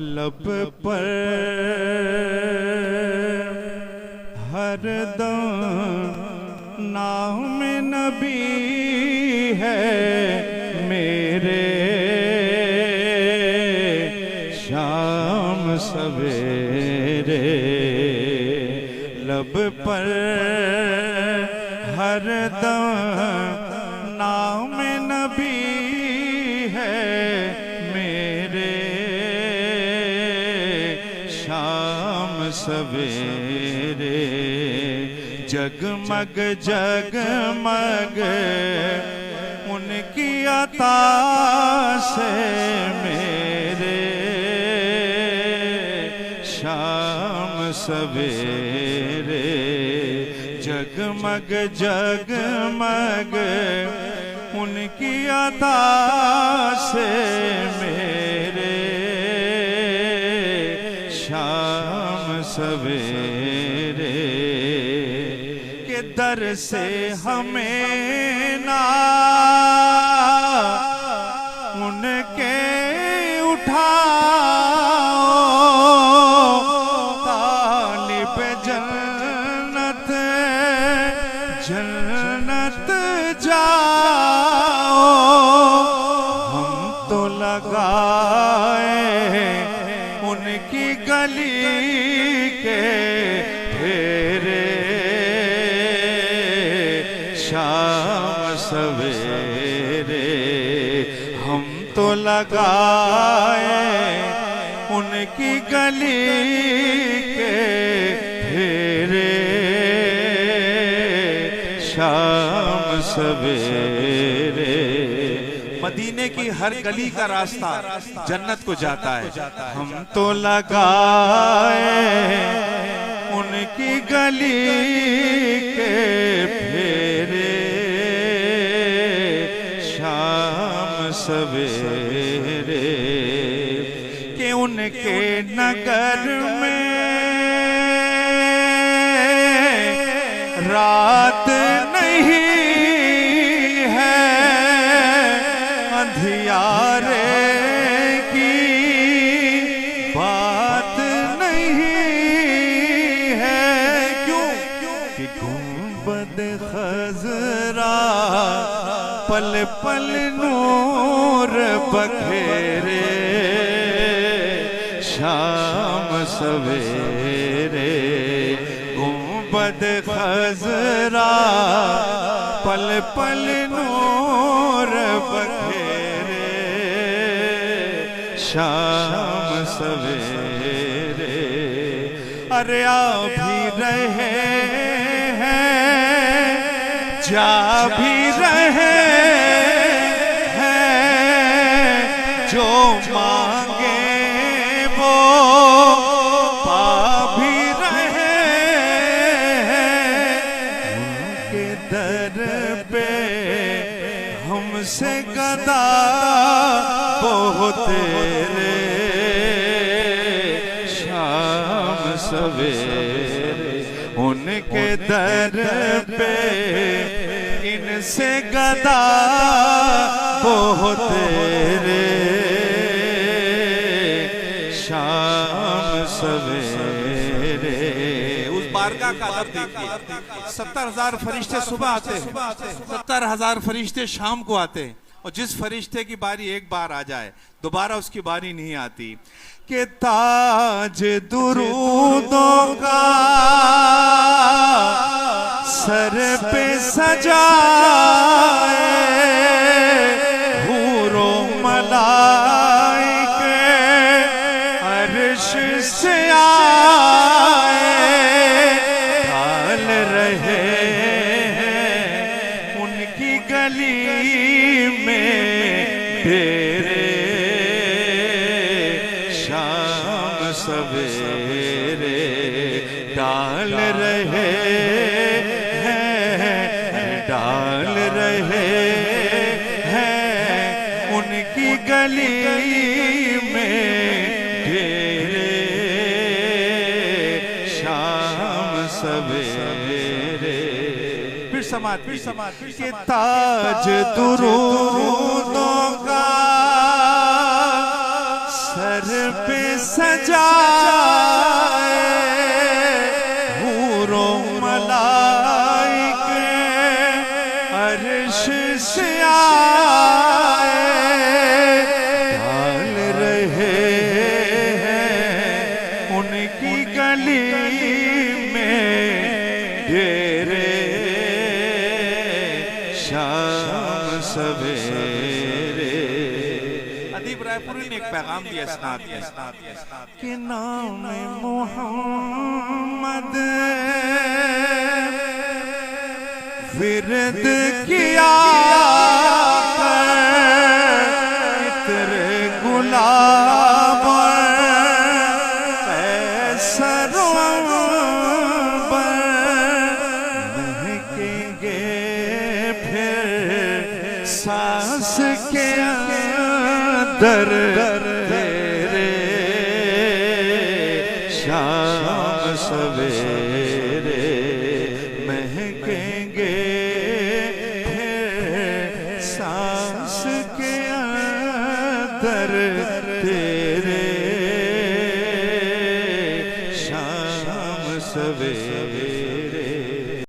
लब पर हरदम नाम नबी है मेरे, शाम सवेरे लब पर हरदम नाम नबी है मेरे, शाम सवेरे जगमग जगमग उनकी अता से मेरे, शाम सवेरे जगमग जगमग उनकी अता से मेरे, शाम सवेरे के दर से हमें ना उनके उठाओ, तालिब जन्नत जन्नत जाओ, हम तो लगाए उनकी गली के फेरे, शाम सवेरे हम तो लगाए उनकी गली के फेरे, शाम सवेरे मदीने की हर गली का रास्ता जन्नत को जाता है, हम तो लगाए उनकी गली के फेरे, शाम सवेरे के उनके नगर में रात नहीं है, अंधियारे की बात नहीं है, क्यों कि गुंबद खजरा पल पल नूर बखेरे, शाम सवेरे गुंबद खजरा पल पल नूर बखेरे, शाम सवेरे अरे आ भी रहे हैं जा भी रहे हैं, जो मांगे वो पा भी रहे हैं, उनके दर पे हमसे गदा वो तेरे, शाम सवेरे उनके दर पे इनसे गदा वो तेरे, शाम सवेरे उस बारगाह का अदब देखिए, 70,000 फरिश्ते सुबह आते हैं, 70,000 फरिश्ते शाम को आते हैं, और जिस फरिश्ते की बारी एक बार आ जाए दोबारा उसकी बारी नहीं आती, कि ताज दुरूदों का सर पे सजाए, हूरो मलाइके अर्श से आए, डाल रहे हैं उनकी गली में डेरे, शाम सवेरे डाल रहे हैं, डाल रहे हैं उनकी गली में डेरे, शाम सवेरे फिर समात के ताज दुरूदों का सर पे सजाए हूरों मलाइके अर्श से आए डाल रहे हैं उनकी गली में डेरे शाम सवेरे। अदीब रायपुरी ने एक पैगाम दिया इस्नाद के नाम मोहम्मद विरद किया तेरे गुलाब महकेंगे फिर सांस के अंदर तेरे शाम सवेरे महकेंगे फिर सांस के अंदर तेरे शाम सवेरे।